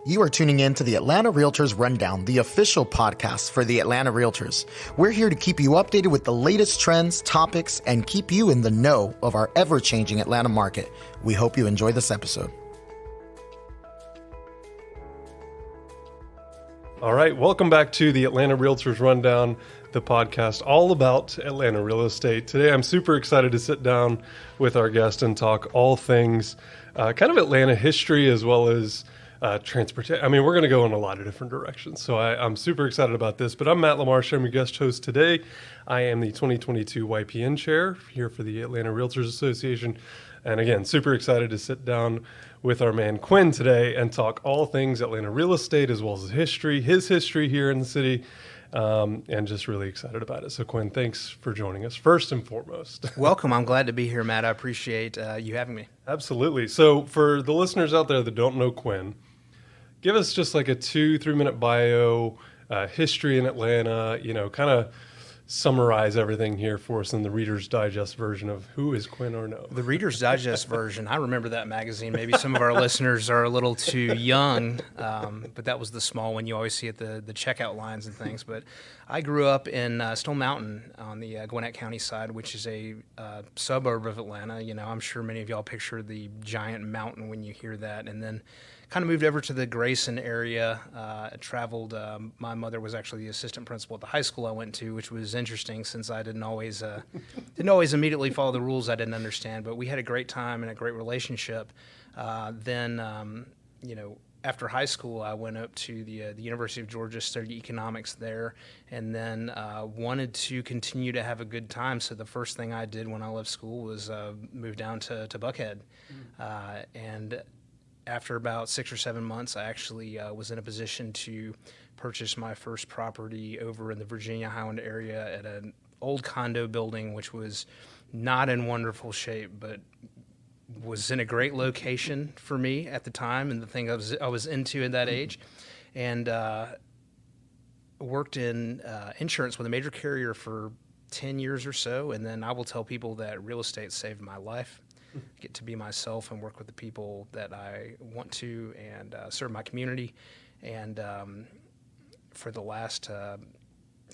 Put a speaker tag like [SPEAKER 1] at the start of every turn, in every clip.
[SPEAKER 1] You are tuning in to the Atlanta Realtors Rundown, the official podcast for the Atlanta Realtors. We're here to keep you updated with the latest trends, topics, and keep you in the know of our ever-changing Atlanta market. We hope you enjoy this episode.
[SPEAKER 2] All right, welcome back to the Atlanta Realtors Rundown, the podcast all about Atlanta real estate. Today, I'm super excited to sit down with our guest and talk all things kind of Atlanta history as well as transportation. I mean, we're going to go in a lot of different directions. So I'm super excited about this. But I'm Matt LaMarsh. I'm your guest host today. I am the 2022 YPN chair here for the Atlanta Realtors Association. And again, super excited to sit down with our man Quinn today and talk all things Atlanta real estate as well as his history here in the city, and just really excited about it. So Quinn, thanks for joining us first and foremost.
[SPEAKER 3] Welcome. I'm glad to be here, Matt. I appreciate you having me.
[SPEAKER 2] Absolutely. So for the listeners out there that don't know Quinn, give us just like a 2-3 minute bio, history in Atlanta, kind of summarize everything here for us in the Reader's Digest version of who is Quinn Arnau.
[SPEAKER 3] The Reader's Digest version, I remember that magazine. Maybe some of our listeners are a little too young, but that was the small one you always see at the checkout lines and things. But I grew up in Stone Mountain on the Gwinnett County side, which is a suburb of Atlanta. I'm sure many of y'all picture the giant mountain when you hear that. And then kind of moved over to the Grayson area, traveled. My mother was actually the assistant principal at the high school I went to, which was interesting since I didn't always immediately follow the rules I didn't understand. But we had a great time and a great relationship. Then, after high school, I went up to the University of Georgia, studied economics there, and then wanted to continue to have a good time. So the first thing I did when I left school was move down to Buckhead, and after about 6 or 7 months, I actually was in a position to purchase my first property over in the Virginia Highland area at an old condo building, which was not in wonderful shape, but was in a great location for me at the time and the thing I was into at that age. And worked in insurance with a major carrier for 10 years or so. And then I will tell people that real estate saved my life. Get to be myself and work with the people that I want to and serve my community. And for the last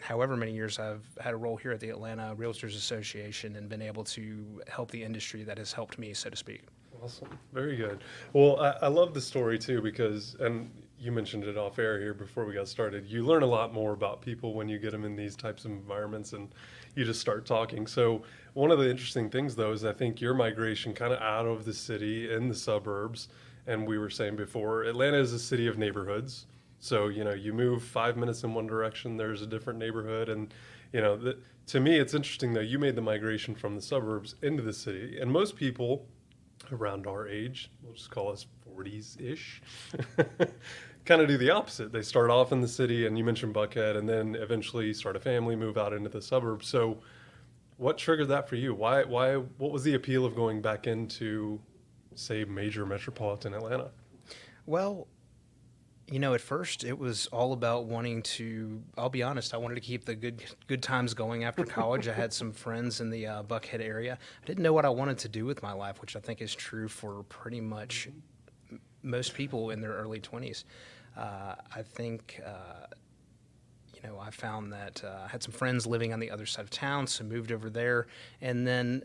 [SPEAKER 3] however many years, I've had a role here at the Atlanta Realtors Association and been able to help the industry that has helped me, so to speak.
[SPEAKER 2] Awesome. Very good. Well, I love the story too because, and you mentioned it off air here before we got started, you learn a lot more about people when you get them in these types of environments and you just start talking. So one of the interesting things though is I think your migration kind of out of the city in the suburbs, and we were saying before, Atlanta is a city of neighborhoods. So, you move 5 minutes in one direction, there's a different neighborhood. And, to me, it's interesting though, you made the migration from the suburbs into the city. And most people around our age, we'll just call us 40s-ish, kind of do the opposite. They start off in the city, and you mentioned Buckhead, and then eventually start a family, move out into the suburbs. So what triggered that for you? What was the appeal of going back into, say, major metropolitan Atlanta?
[SPEAKER 3] Well, at first it was all about wanting to, I'll be honest, I wanted to keep the good times going after college. I had some friends in the Buckhead area. I didn't know what I wanted to do with my life, which I think is true for pretty much most people in their early 20s. I think, I found that I had some friends living on the other side of town, so moved over there. And then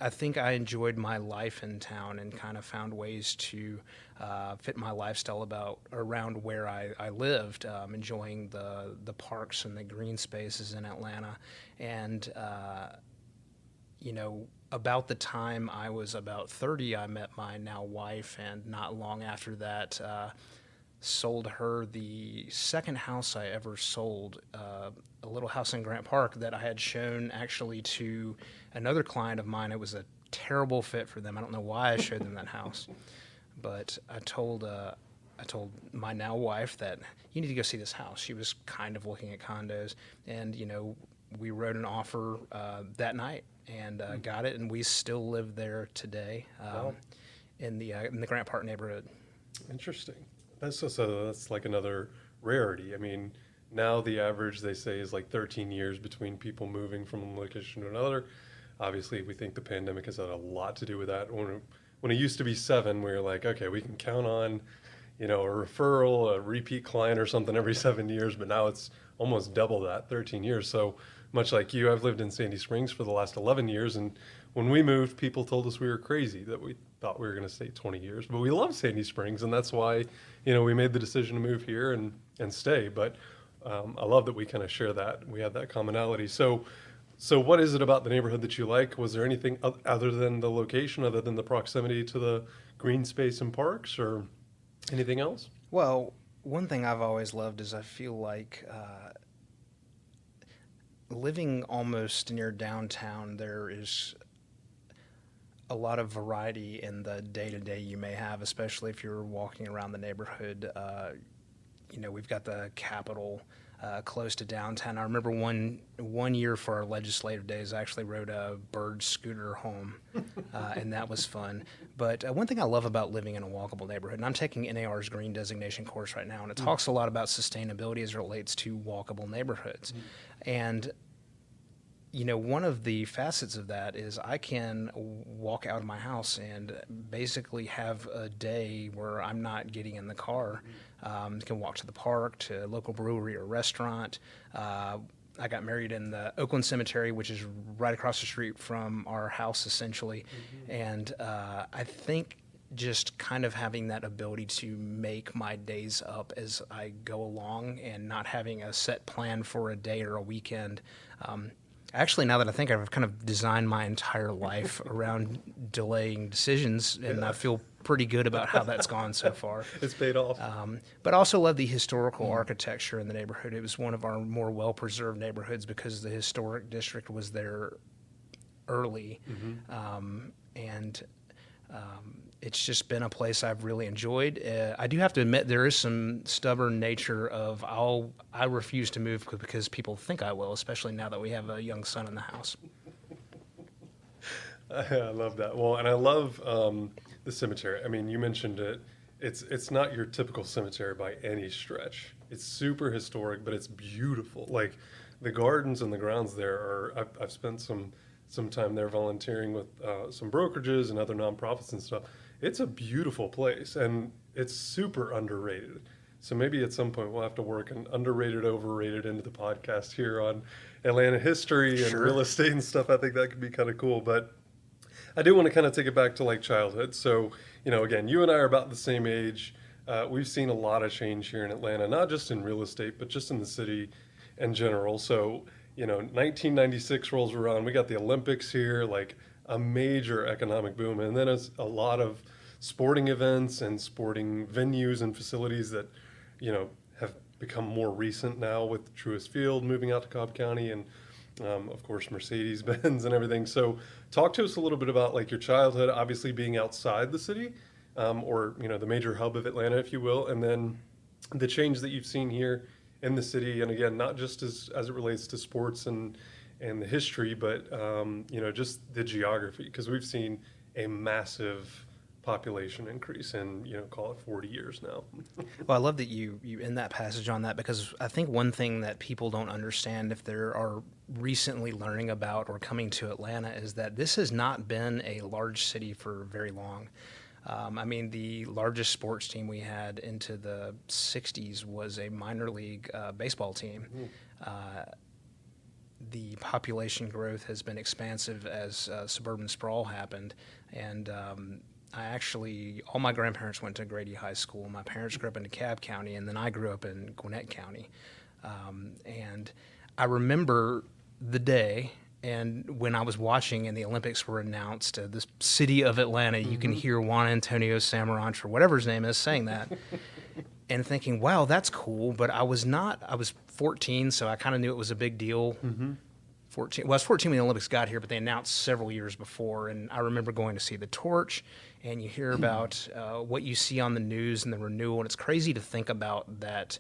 [SPEAKER 3] I think I enjoyed my life in town and kind of found ways to fit my lifestyle around where I lived, enjoying the parks and the green spaces in Atlanta. And, about the time I was about 30, I met my now wife, and not long after that, sold her the second house I ever sold, a little house in Grant Park that I had shown actually to another client of mine. It was a terrible fit for them. I don't know why I showed them that house, but I told my now wife that you need to go see this house. She was kind of looking at condos, and we wrote an offer that night and got it, and we still live there today in the Grant Park neighborhood.
[SPEAKER 2] Interesting. That's like another rarity. I mean, now the average, they say, is like 13 years between people moving from one location to another. Obviously, we think the pandemic has had a lot to do with that. When it used to be 7, we were like, okay, we can count on, a referral, a repeat client or something every 7 years, but now it's almost double that, 13 years. So much like you, I've lived in Sandy Springs for the last 11 years. And when we moved, people told us we were crazy, that we thought we were going to stay 20 years. But we love Sandy Springs, and that's why, we made the decision to move here and stay. But I love that we kind of share that. We have that commonality. So what is it about the neighborhood that you like? Was there anything other than the location, other than the proximity to the green space and parks, or anything else?
[SPEAKER 3] Well, one thing I've always loved is I feel like living almost near downtown, there is a lot of variety in the day-to-day you may have, especially if you're walking around the neighborhood. We've got the Capitol close to downtown. I remember one year for our legislative days, I actually rode a bird scooter home, and that was fun. But one thing I love about living in a walkable neighborhood, and I'm taking NAR's Green Designation course right now, and it talks a lot about sustainability as it relates to walkable neighborhoods. And one of the facets of that is I can walk out of my house and basically have a day where I'm not getting in the car. Can walk to the park, to a local brewery or restaurant. I got married in the Oakland Cemetery, which is right across the street from our house, essentially. And I think just kind of having that ability to make my days up as I go along and not having a set plan for a day or a weekend. Actually, now that I think, I've kind of designed my entire life around delaying decisions, and I feel pretty good about how that's gone so far.
[SPEAKER 2] It's paid off.
[SPEAKER 3] But I also love the historical architecture in the neighborhood. It was one of our more well-preserved neighborhoods because the historic district was there early. And it's just been a place I've really enjoyed. I do have to admit there is some stubborn nature of I refuse to move because people think I will, especially now that we have a young son in the house.
[SPEAKER 2] I love that. Well, and I love the cemetery. I mean, you mentioned it. It's not your typical cemetery by any stretch. It's super historic, but it's beautiful. Like the gardens and the grounds there are. I've spent some time there volunteering with some brokerages and other nonprofits and stuff. It's a beautiful place, and it's super underrated. So maybe at some point we'll have to work an underrated, overrated into the podcast here on Atlanta history and real estate and stuff. I think that could be kind of cool. But I do want to kind of take it back to like childhood. So, again, you and I are about the same age. We've seen a lot of change here in Atlanta, not just in real estate, but just in the city in general. So, 1996 rolls around. We got the Olympics here, like a major economic boom. And then it's a lot of sporting events and sporting venues and facilities that, have become more recent now with Truist Field moving out to Cobb County and, of course, Mercedes-Benz and everything. So talk to us a little bit about like your childhood, obviously being outside the city or, the major hub of Atlanta, if you will, and then the change that you've seen here in the city. And again, not just as it relates to sports and the history, but, just the geography, because we've seen a massive population increase in, call it 40 years now.
[SPEAKER 3] Well, I love that you end that passage on that, because I think one thing that people don't understand if they are recently learning about or coming to Atlanta is that this has not been a large city for very long. The largest sports team we had into the 60s was a minor league baseball team. The population growth has been expansive as suburban sprawl happened, and all my grandparents went to Grady High School. My parents grew up in DeKalb County, and then I grew up in Gwinnett County. And I remember the day, and when I was watching and the Olympics were announced, the city of Atlanta, you can hear Juan Antonio Samaranch, or whatever his name is, saying that, and thinking, wow, that's cool. But I was 14, so I kind of knew it was a big deal. 14. Well, I was 14 when the Olympics got here, but they announced several years before. And I remember going to see the torch, and you hear about what you see on the news and the renewal. And it's crazy to think about that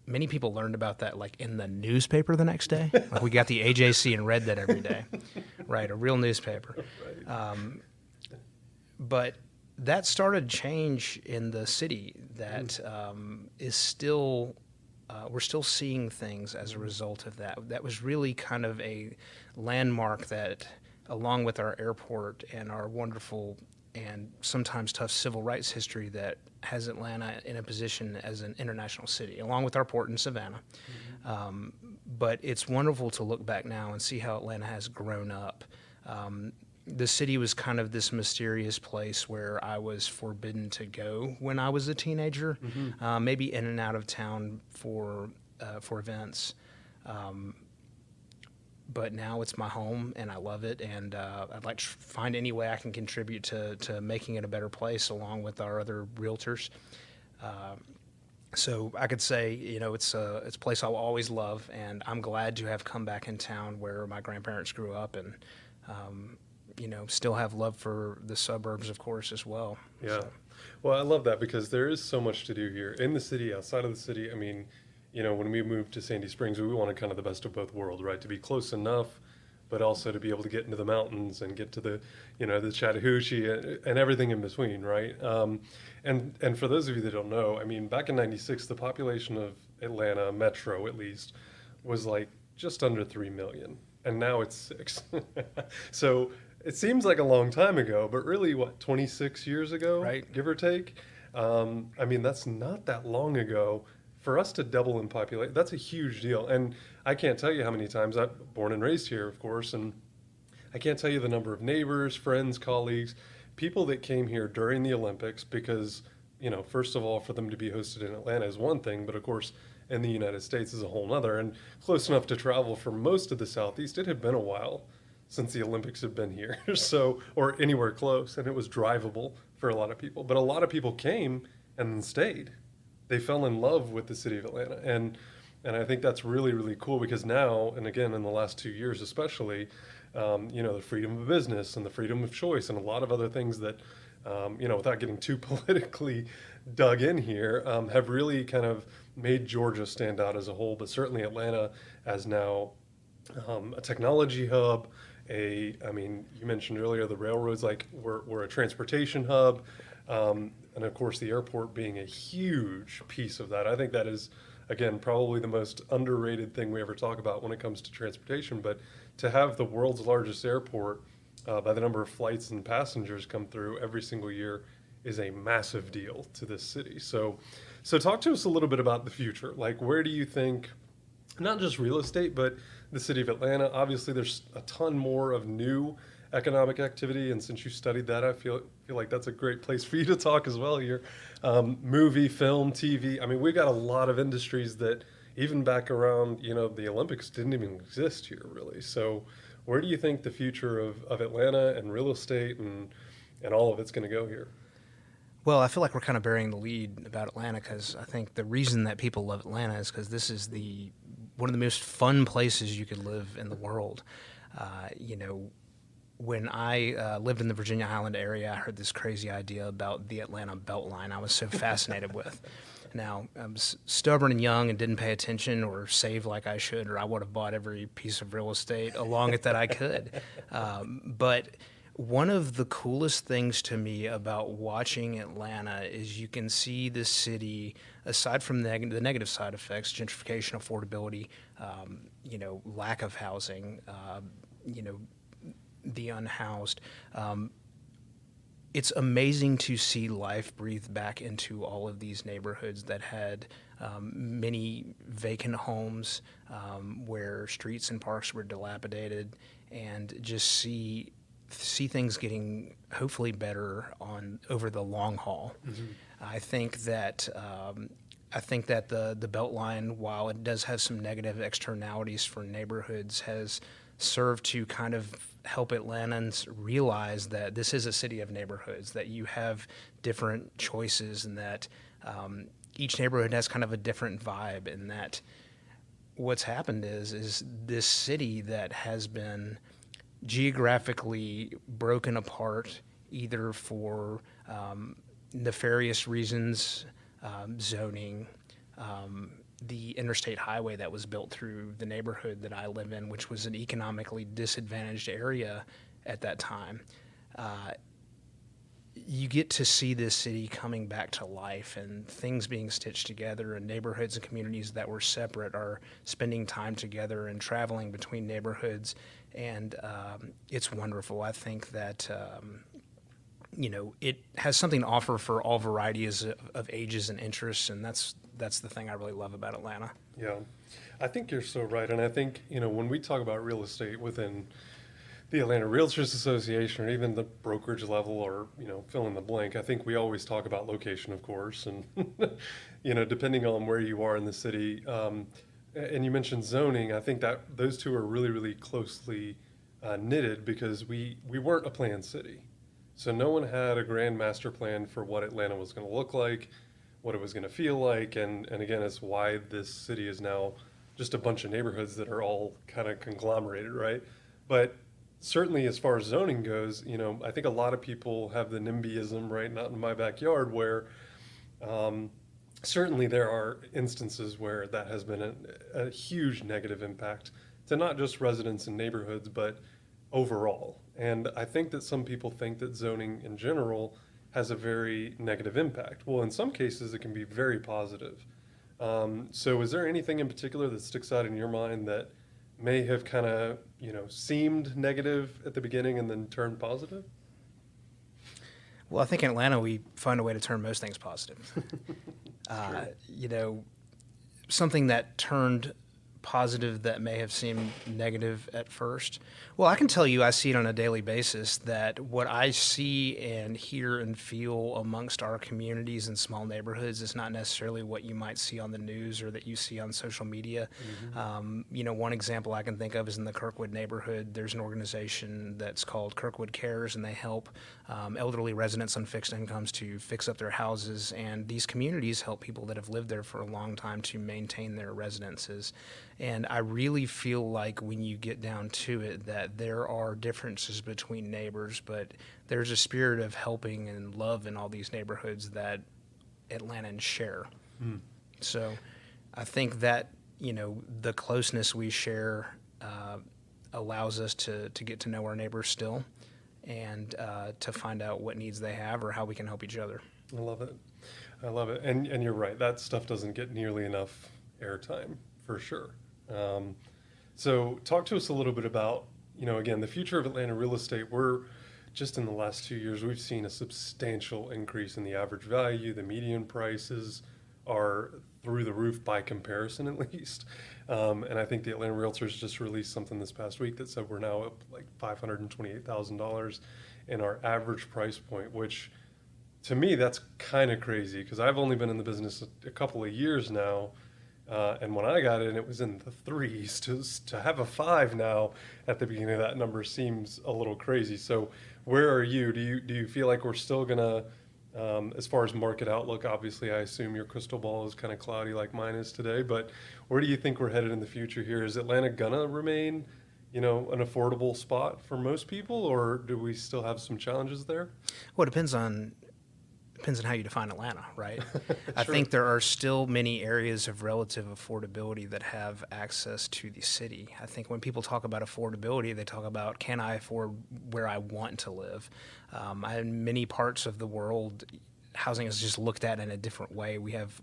[SPEAKER 3] many people learned about that like in the newspaper the next day. Like we got the AJC and read that every day, right? A real newspaper. Right. But that started change in the city that is still... we're still seeing things as a result of that. That was really kind of a landmark that, along with our airport and our wonderful and sometimes tough civil rights history that has Atlanta in a position as an international city, along with our port in Savannah. But it's wonderful to look back now and see how Atlanta has grown up. The city was kind of this mysterious place where I was forbidden to go when I was a teenager, maybe in and out of town for events. But now it's my home, and I love it, and I'd like to find any way I can contribute to making it a better place along with our other realtors. So I could say, it's a place I'll always love, and I'm glad to have come back in town where my grandparents grew up, and still have love for the suburbs, of course, as well.
[SPEAKER 2] Yeah.
[SPEAKER 3] So.
[SPEAKER 2] Well, I love that because there is so much to do here in the city, outside of the city. I mean, when we moved to Sandy Springs, we wanted kind of the best of both worlds, right? To be close enough, but also to be able to get into the mountains and get to the, the Chattahoochee and everything in between, right? And for those of you that don't know, I mean, back in '96, the population of Atlanta Metro, at least, was like just under 3 million, and now it's 6. So it seems like a long time ago, but really, 26 years ago,
[SPEAKER 3] right,
[SPEAKER 2] give or take? I mean, that's not that long ago. For us to double in population, that's a huge deal. And I can't tell you how many times I'm born and raised here, of course, and I can't tell you the number of neighbors, friends, colleagues, people that came here during the Olympics because, first of all, for them to be hosted in Atlanta is one thing, but of course, in the United States is a whole nother. And close enough to travel for most of the Southeast, it had been a while since the Olympics had been here, or anywhere close, and it was drivable for a lot of people. But a lot of people came and then stayed. They fell in love with the city of Atlanta. And I think that's really, really cool because now, and again, in the last 2 years especially, the freedom of business and the freedom of choice and a lot of other things that, without getting too politically dug in here, have really kind of made Georgia stand out as a whole, but certainly Atlanta as now a technology hub. You mentioned earlier the railroads, like we're a transportation hub. And of course, the airport being a huge piece of that. I think that is, again, probably the most underrated thing we ever talk about when it comes to transportation. But to have the world's largest airport by the number of flights and passengers come through every single year is a massive deal to this city. So talk to us a little bit about the future. Like, where do you think, not just real estate, but the city of Atlanta? Obviously, there's a ton more of new economic activity, and since you studied that, I feel like that's a great place for you to talk as well here. Movie, film, TV. I mean, we got a lot of industries that even back around, the Olympics didn't even exist here, really. So where do you think the future of Atlanta and real estate and all of it's going to go here?
[SPEAKER 3] Well, I feel like we're kind of bearing the lead about Atlanta because I think the reason that people love Atlanta is because this is one of the most fun places you could live in the world. When I lived in the Virginia Highland area, I heard this crazy idea about the Atlanta Beltline I was so fascinated with. Now, I was stubborn and young and didn't pay attention or save like I should, or I would have bought every piece of real estate along it that I could. But one of the coolest things to me about watching Atlanta is you can see the city, aside from the negative side effects, gentrification, affordability, lack of housing, the unhoused. It's amazing to see life breathe back into all of these neighborhoods that had many vacant homes, where streets and parks were dilapidated, and just see things getting hopefully better over the long haul. Mm-hmm. I think that the Beltline, while it does have some negative externalities for neighborhoods, has served to kind of help Atlantans realize that this is a city of neighborhoods, that you have different choices, and that each neighborhood has kind of a different vibe, and that what's happened is this city that has been geographically broken apart either for nefarious reasons, zoning, the interstate highway that was built through the neighborhood that I live in, which was an economically disadvantaged area at that time. You get to see this city coming back to life and things being stitched together, and neighborhoods and communities that were separate are spending time together and traveling between neighborhoods. And it's wonderful. I think that it has something to offer for all varieties of ages and interests, and that's the thing I really love about Atlanta.
[SPEAKER 2] Yeah, I think you're so right. And I think, when we talk about real estate within the Atlanta Realtors Association or even the brokerage level or, fill in the blank, I think we always talk about location, of course. And, depending on where you are in the city, and you mentioned zoning, I think that those two are really, really closely knitted because we weren't a planned city. So no one had a grand master plan for what Atlanta was going to look like, what it was going to feel like. And again, it's why this city is now just a bunch of neighborhoods that are all kind of conglomerated, right? But certainly as far as zoning goes, I think a lot of people have the NIMBYism, right? Not in my backyard, where certainly there are instances where that has been a huge negative impact to not just residents and neighborhoods, but overall. And I think that some people think that zoning in general has a very negative impact. Well, in some cases, it can be very positive. So is there anything in particular that sticks out in your mind that may have kind of, seemed negative at the beginning and then turned positive?
[SPEAKER 3] Well, I think in Atlanta, we find a way to turn most things positive. Something that turned positive that may have seemed negative at first. Well, I can tell you I see it on a daily basis that what I see and hear and feel amongst our communities and small neighborhoods is not necessarily what you might see on the news or that you see on social media. One example I can think of is in the Kirkwood neighborhood. There's an organization that's called Kirkwood Cares, and they help elderly residents on fixed incomes to fix up their houses. And these communities help people that have lived there for a long time to maintain their residences. And I really feel like when you get down to it that there are differences between neighbors, but there's a spirit of helping and love in all these neighborhoods that Atlantans share. So I think that, the closeness we share allows us to get to know our neighbors still and to find out what needs they have or how we can help each other.
[SPEAKER 2] I love it. I love it. And you're right. That stuff doesn't get nearly enough airtime, for sure. So talk to us a little bit about, again, the future of Atlanta real estate. We're just in the last 2 years, we've seen a substantial increase in the average value. The median prices are through the roof by comparison, at least. And I think the Atlanta Realtors just released something this past week that said we're now up like $528,000 in our average price point, which to me, that's kind of crazy because I've only been in the business a couple of years now. And when I got in, it was in the threes. To have a 5 now at the beginning of that number seems a little crazy. So where are you? Do you feel like we're still gonna, as far as market outlook, obviously I assume your crystal ball is kind of cloudy like mine is today, but where do you think we're headed in the future here? Is Atlanta gonna remain, an affordable spot for most people, or do we still have some challenges there?
[SPEAKER 3] Well, it depends on how you define Atlanta, right? I
[SPEAKER 2] Sure.
[SPEAKER 3] think there are still many areas of relative affordability that have access to the city. I think when people talk about affordability, they talk about, can I afford where I want to live? In many parts of the world, housing is just looked at in a different way. We have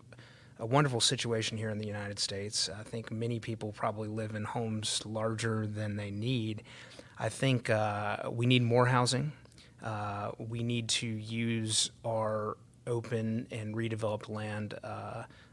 [SPEAKER 3] a wonderful situation here in the United States. I think many people probably live in homes larger than they need. I think we need more housing. We need to use our open and redeveloped land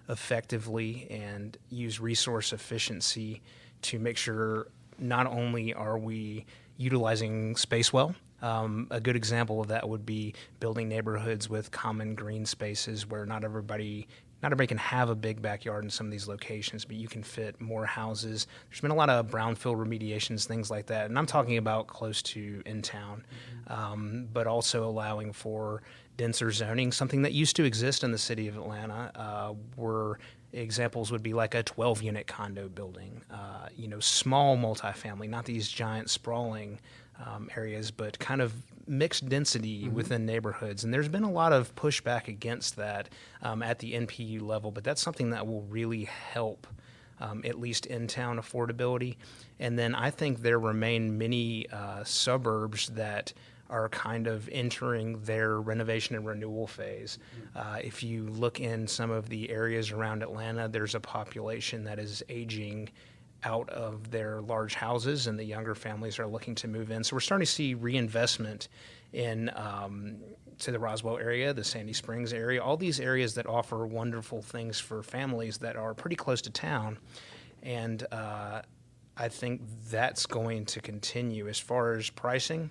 [SPEAKER 3] effectively and use resource efficiency to make sure not only are we utilizing space well. A good example of that would be building neighborhoods with common green spaces where not everybody can have a big backyard in some of these locations, but you can fit more houses. There's been a lot of brownfield remediations, things like that. And I'm talking about close to in town, but also allowing for denser zoning, something that used to exist in the city of Atlanta, where examples would be like a 12-unit condo building, small multifamily, not these giant sprawling areas, but kind of mixed density within neighborhoods. And there's been a lot of pushback against that at the NPU level, but that's something that will really help at least in-town affordability. And then I think there remain many suburbs that are kind of entering their renovation and renewal phase. If you look in some of the areas around Atlanta, there's a population that is aging out of their large houses and the younger families are looking to move in. So we're starting to see reinvestment in to the Roswell area, the Sandy Springs area, all these areas that offer wonderful things for families that are pretty close to town. And I think that's going to continue. As far as pricing,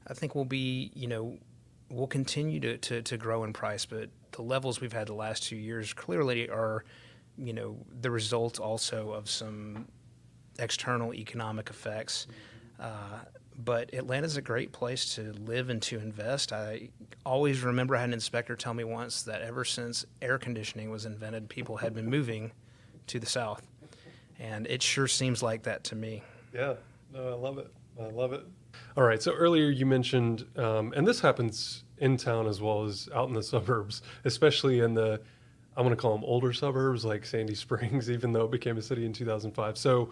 [SPEAKER 3] I think we'll continue to grow in price, but the levels we've had the last 2 years clearly are, the result also of some external economic effects. But Atlanta's a great place to live and to invest. I always remember I had an inspector tell me once that ever since air conditioning was invented, people had been moving to the south. And it sure seems like that to me.
[SPEAKER 2] Yeah, no, I love it. I love it. All right, so earlier you mentioned, and this happens in town as well as out in the suburbs, especially in the, I want to call them older suburbs like Sandy Springs, even though it became a city in 2005. So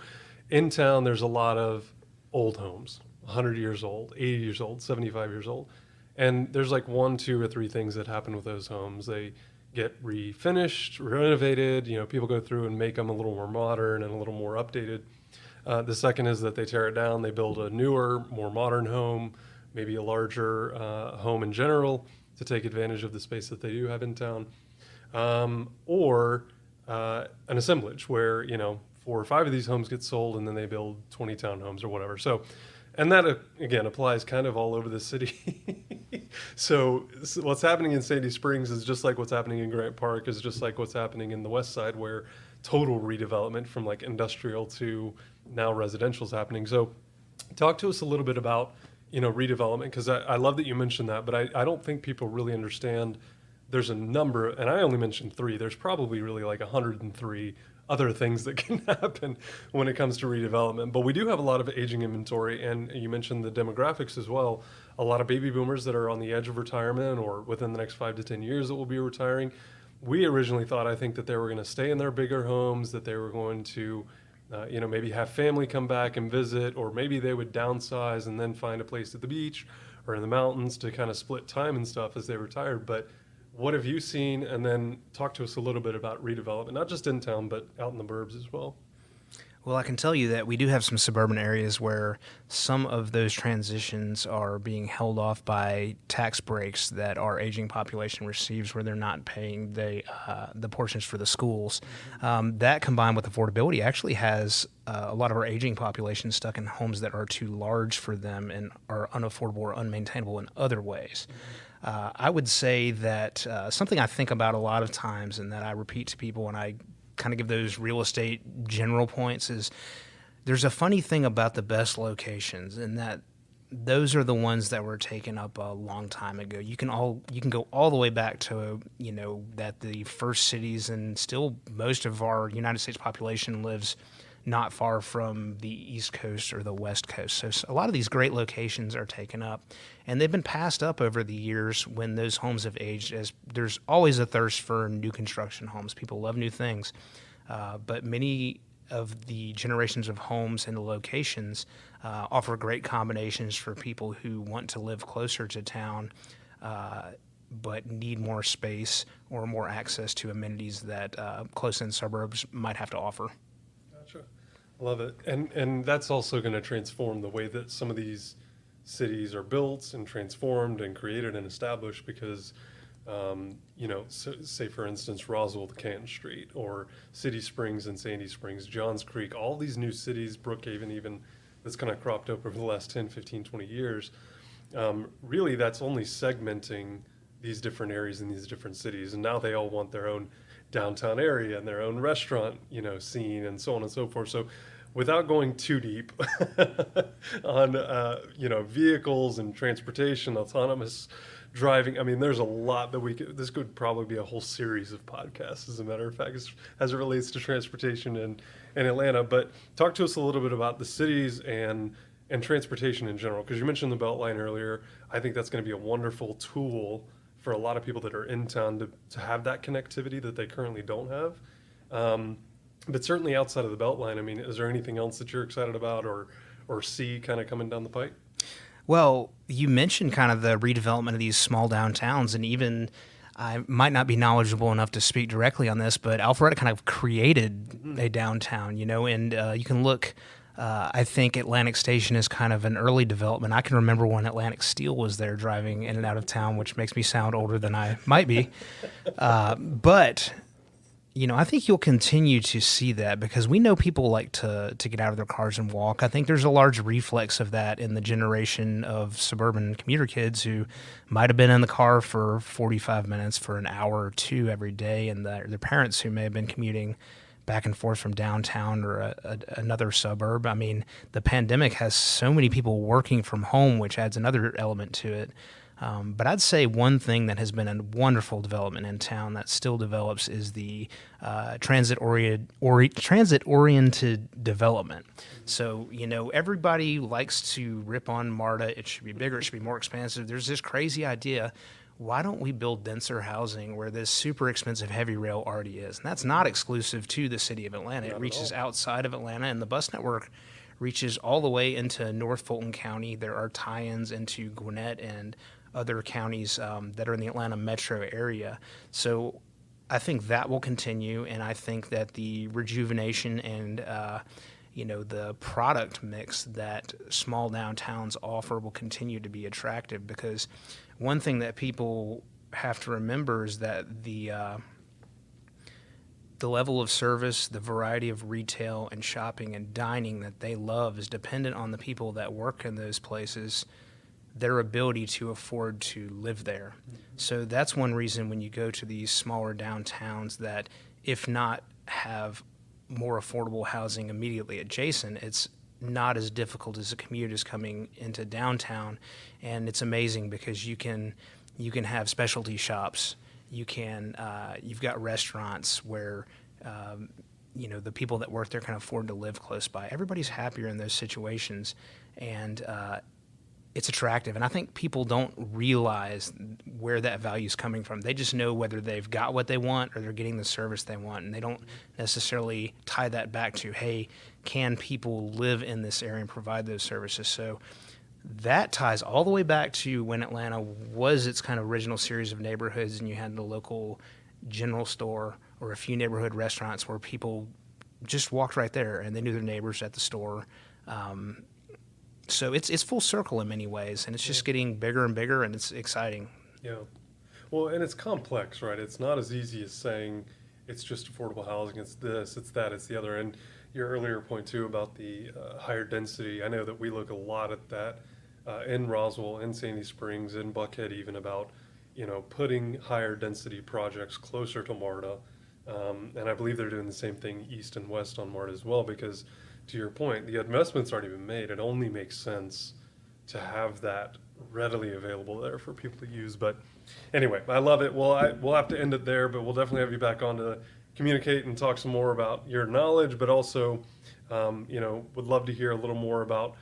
[SPEAKER 2] in town, there's a lot of old homes, 100 years old, 80 years old, 75 years old. And there's like 1, 2, or 3 things that happen with those homes. They get refinished, renovated, people go through and make them a little more modern and a little more updated. The second is that they tear it down, they build a newer, more modern home, maybe a larger home in general to take advantage of the space that they do have in town. Or an assemblage where, 4 or 5 of these homes get sold and then they build 20 townhomes or whatever. So, and that, again, applies kind of all over the city. So what's happening in Sandy Springs is just like what's happening in Grant Park, is just like what's happening in the West Side, where total redevelopment from like industrial to now residential is happening. So talk to us a little bit about, redevelopment, because I love that you mentioned that, but I don't think people really understand there's a number, and I only mentioned 3. There's probably really like 103 other things that can happen when it comes to redevelopment. But we do have a lot of aging inventory, and you mentioned the demographics as well. A lot of baby boomers that are on the edge of retirement or within the next 5 to 10 years that will be retiring. We originally thought, I think, that they were going to stay in their bigger homes, that they were going to, maybe have family come back and visit, or maybe they would downsize and then find a place at the beach or in the mountains to kind of split time and stuff as they retired. But what have you seen? And then talk to us a little bit about redevelopment, not just in town, but out in the burbs as well.
[SPEAKER 3] Well, I can tell you that we do have some suburban areas where some of those transitions are being held off by tax breaks that our aging population receives, where they're not paying the portions for the schools. That combined with affordability actually has a lot of our aging population stuck in homes that are too large for them and are unaffordable or unmaintainable in other ways. I would say that something I think about a lot of times and that I repeat to people when I kind of give those real estate general points is there's a funny thing about the best locations, and that those are the ones that were taken up a long time ago. You can go all the way back to, that the first cities, and still most of our United States population lives not far from the East Coast or the West Coast. So a lot of these great locations are taken up, and they've been passed up over the years when those homes have aged, as there's always a thirst for new construction homes. People love new things, but many of the generations of homes and the locations offer great combinations for people who want to live closer to town, but need more space or more access to amenities that close-in suburbs might have to offer.
[SPEAKER 2] Gotcha. Love it. And that's also going to transform the way that some of these cities are built and transformed and created and established, because, say for instance, Roswell to Canton Street, or City Springs and Sandy Springs, Johns Creek, all these new cities, Brookhaven even, that's kind of cropped up over the last 10, 15, 20 years. Really, that's only segmenting these different areas in these different cities. And now they all want their own downtown area and their own restaurant, scene, and so on and so forth. So without going too deep on, vehicles and transportation, autonomous driving, I mean, there's a lot that this could probably be a whole series of podcasts, as a matter of fact, as it relates to transportation in Atlanta. But talk to us a little bit about the cities and transportation in general, because you mentioned the Beltline earlier. I think that's going to be a wonderful tool for a lot of people that are in town to have that connectivity that they currently don't have. But certainly outside of the Beltline, I mean, is there anything else that you're excited about or see kind of coming down the pike?
[SPEAKER 3] Well, you mentioned kind of the redevelopment of these small downtowns, and even I might not be knowledgeable enough to speak directly on this, but Alpharetta kind of created a downtown, and you can look I think Atlantic Station is kind of an early development. I can remember when Atlantic Steel was there driving in and out of town, which makes me sound older than I might be. But I think you'll continue to see that because we know people like to get out of their cars and walk. I think there's a large reflex of that in the generation of suburban commuter kids who might have been in the car for 45 minutes, for an hour or two every day, and their parents who may have been commuting back and forth from downtown or another suburb. I mean, the pandemic has so many people working from home, which adds another element to it. But I'd say one thing that has been a wonderful development in town that still develops is the transit-oriented development. So, everybody likes to rip on MARTA. It should be bigger. It should be more expansive. There's this crazy idea. Why don't we build denser housing where this super expensive heavy rail already is? And that's not exclusive to the city of Atlanta. It reaches outside of Atlanta, and the bus network reaches all the way into North Fulton County. There are tie-ins into Gwinnett and other counties that are in the Atlanta metro area. So I think that will continue, and I think that the rejuvenation and the product mix that small downtowns offer will continue to be attractive, because one thing that people have to remember is that the level of service, the variety of retail and shopping and dining that they love is dependent on the people that work in those places, their ability to afford to live there. So that's one reason when you go to these smaller downtowns that, if not have more affordable housing immediately adjacent, it's not as difficult as a commute is coming into downtown. And it's amazing because you can have specialty shops. You've got restaurants where the people that work there can afford to live close by. Everybody's happier in those situations, and it's attractive. And I think people don't realize where that value is coming from. They just know whether they've got what they want or they're getting the service they want, and they don't necessarily tie that back to, hey, can people live in this area and provide those services? So that ties all the way back to when Atlanta was its kind of original series of neighborhoods, and you had the local general store or a few neighborhood restaurants where people just walked right there and they knew their neighbors at the store. So it's full circle in many ways, and it's just getting bigger and bigger, and it's exciting.
[SPEAKER 2] Yeah. Well, and it's complex, right? It's not as easy as saying it's just affordable housing. It's this, it's that, it's the other. And your earlier point, too, about the higher density, I know that we look a lot at that in Roswell, in Sandy Springs, in Buckhead even, about, putting higher density projects closer to MARTA. And I believe they're doing the same thing east and west on MARTA as well, because to your point, the investment's already been made. It only makes sense to have that readily available there for people to use. But anyway, I love it. Well, we'll have to end it there, but we'll definitely have you back on to communicate and talk some more about your knowledge, but also, would love to hear a little more about,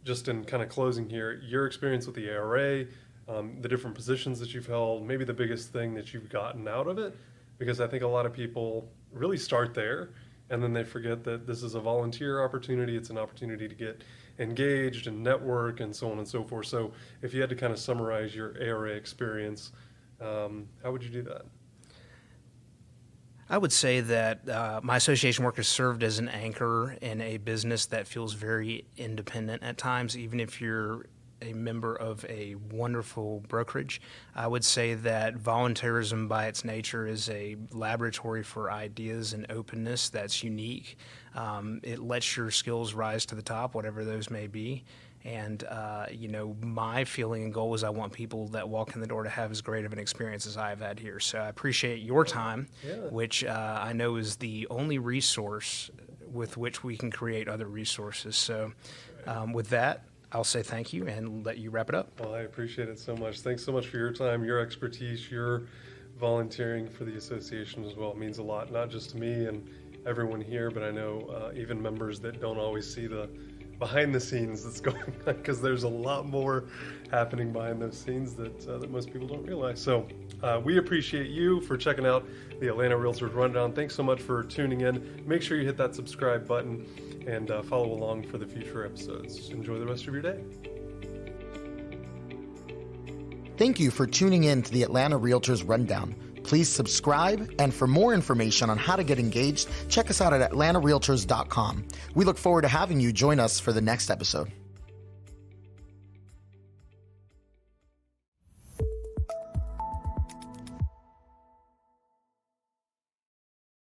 [SPEAKER 2] just in kind of closing here, your experience with the ARA, the different positions that you've held, maybe the biggest thing that you've gotten out of it, because I think a lot of people really start there, and then they forget that this is a volunteer opportunity. It's an opportunity to get engaged and network and so on and so forth. So if you had to kind of summarize your ARA experience, how would you do that?
[SPEAKER 3] I would say that my association work has served as an anchor in a business that feels very independent at times, even if you're a member of a wonderful brokerage. I would say that volunteerism by its nature is a laboratory for ideas and openness that's unique. It lets your skills rise to the top, whatever those may be. And, my feeling and goal is I want people that walk in the door to have as great of an experience as I've had here. So I appreciate your time, which I know is the only resource with which we can create other resources. So with that, I'll say thank you and let you wrap it up.
[SPEAKER 2] Well, I appreciate it so much. Thanks so much for your time, your expertise, your volunteering for the association as well. It means a lot, not just to me and everyone here, but I know even members that don't always see the behind the scenes that's going on, because there's a lot more happening behind those scenes that most people don't realize. So we appreciate you for checking out the Atlanta Realtors Rundown. Thanks so much for tuning in. Make sure you hit that subscribe button and follow along for the future episodes. Enjoy the rest of your day.
[SPEAKER 1] Thank you for tuning in to the Atlanta Realtors Rundown. Please subscribe, and for more information on how to get engaged, check us out at AtlantaRealtors.com. We look forward to having you join us for the next episode.